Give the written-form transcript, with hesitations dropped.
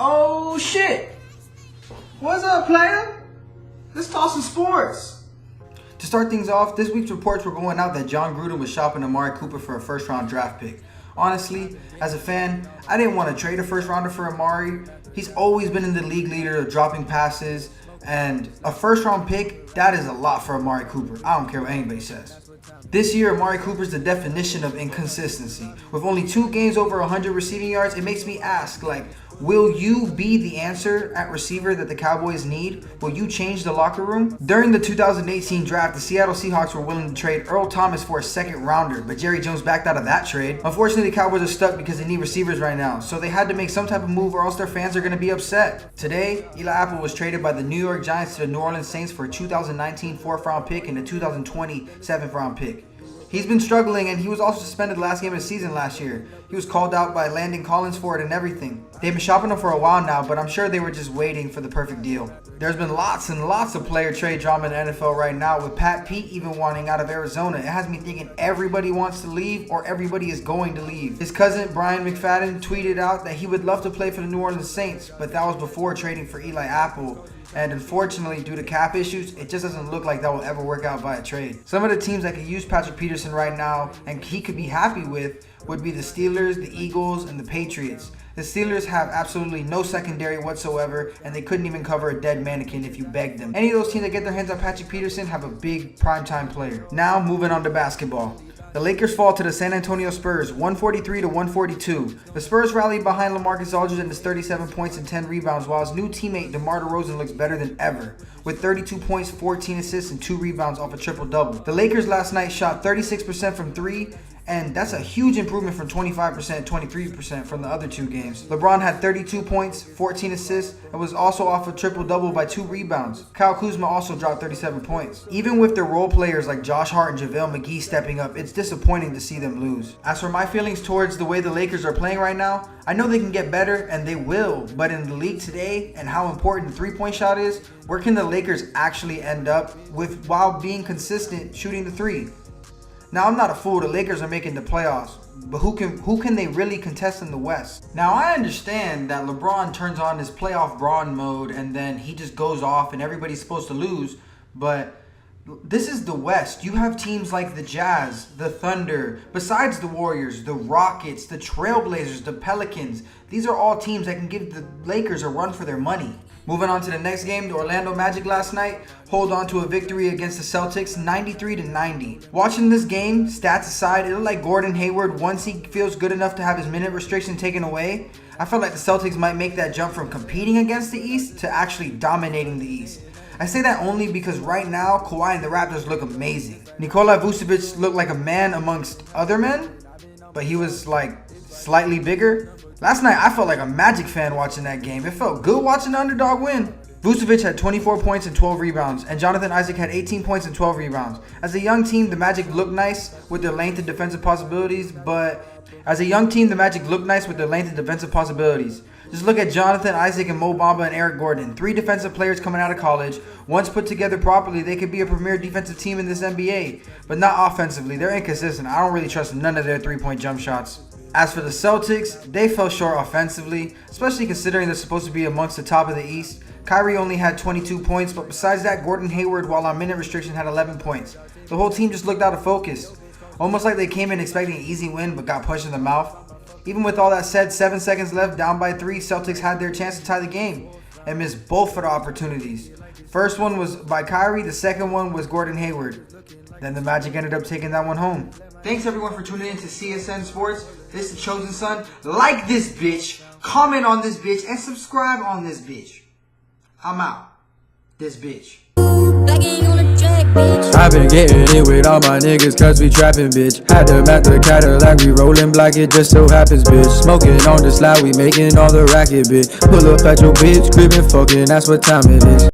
Oh shit! What's up, player? Let's talk some sports. To start things off, this week's reports were going out that John Gruden was shopping Amari Cooper for a first-round draft pick. Honestly, as a fan, I didn't want to trade a first-rounder for Amari. He's always been in the league leader of dropping passes, and a first-round pick, that is a lot for Amari Cooper. I don't care what anybody says. This year, Amari Cooper's the definition of inconsistency. With only 2 games over 100 receiving yards, it makes me ask, will you be the answer at receiver that the Cowboys need? Will you change the locker room? During the 2018 draft, the Seattle Seahawks were willing to trade Earl Thomas for a second rounder, but Jerry Jones backed out of that trade. Unfortunately, the Cowboys are stuck because they need receivers right now, so they had to make some type of move or else their fans are going to be upset. Today, Eli Apple was traded by the New York Giants to the New Orleans Saints for a 2019 4th-round pick and a 2020 7th-round pick. He's been struggling, and he was also suspended the last game of the season last year. He was called out by Landon Collins for it and everything. They've been shopping him for a while now, but I'm sure they were just waiting for the perfect deal. There's been lots and lots of player trade drama in the NFL right now, with Pat Pete even wanting out of Arizona. It has me thinking everybody wants to leave or everybody is going to leave. His cousin Brian McFadden tweeted out that he would love to play for the New Orleans Saints, but that was before trading for Eli Apple. And unfortunately, due to cap issues, it just doesn't look like that will ever work out via trade. Some of the teams that could use Patrick Peterson right now and he could be happy with would be the Steelers, the Eagles, and the Patriots. The Steelers have absolutely no secondary whatsoever, and they couldn't even cover a dead mannequin if you begged them. Any of those teams that get their hands on Patrick Peterson have a big primetime player. Now, moving on to basketball. The Lakers fall to the San Antonio Spurs, 143 to 142. The Spurs rallied behind LaMarcus Aldridge and his 37 points and 10 rebounds, while his new teammate DeMar DeRozan looks better than ever, with 32 points, 14 assists, and 2 rebounds off a triple-double. The Lakers last night shot 36% from 3, and that's a huge improvement from 25% 23% from the other 2 games. LeBron had 32 points, 14 assists, and was also off a triple-double by 2 rebounds. Kyle Kuzma also dropped 37 points. Even with their role players like Josh Hart and JaVale McGee stepping up, it's disappointing to see them lose. As for my feelings towards the way the Lakers are playing right now, I know they can get better, and they will, but in the league today and how important the 3-point shot is, where can the Lakers actually end up with while being consistent shooting the 3? Now, I'm not a fool. The Lakers are making the playoffs, but who can they really contest in the West? Now, I understand that LeBron turns on his playoff Braun mode and then he just goes off and everybody's supposed to lose, but this is the West. You have teams like the Jazz, the Thunder, besides the Warriors, the Rockets, the Trailblazers, the Pelicans. These are all teams that can give the Lakers a run for their money. Moving on to the next game, the Orlando Magic last night hold on to a victory against the Celtics 93 to 90. Watching this game, stats aside, it looked like Gordon Hayward, once he feels good enough to have his minute restriction taken away, I felt like the Celtics might make that jump from competing against the East to actually dominating the East. I say that only because right now, Kawhi and the Raptors look amazing. Nikola Vucevic looked like a man amongst other men, but he was slightly bigger. Last night, I felt like a Magic fan watching that game. It felt good watching the underdog win. Vucevic had 24 points and 12 rebounds, and Jonathan Isaac had 18 points and 12 rebounds. As a young team, the Magic looked nice with their length and defensive possibilities, Just look at Jonathan Isaac and Mo Bamba and Eric Gordon. 3 defensive players coming out of college. Once put together properly, they could be a premier defensive team in this NBA, but not offensively. They're inconsistent. I don't really trust none of their 3-point jump shots. As for the Celtics, they fell short offensively, especially considering they're supposed to be amongst the top of the East. Kyrie only had 22 points, but besides that, Gordon Hayward, while on minute restriction, had 11 points. The whole team just looked out of focus. Almost like they came in expecting an easy win, but got punched in the mouth. Even with all that said, 7 seconds left, down by 3, Celtics had their chance to tie the game and missed both of the opportunities. First one was by Kyrie, the second one was Gordon Hayward. Then the Magic ended up taking that one home. Thanks everyone for tuning in to CSN Sports. This is TheChosenSon. Like this bitch, comment on this bitch, and subscribe on this bitch. I'm out. This bitch. I've been getting it with all my niggas cause we trapping, bitch. Had to map the Cadillac, we rolling black, it just so happens, bitch. Smoking on the slide, we making all the racket, bitch. Pull up at your bitch, crib and fucking, that's what time it is.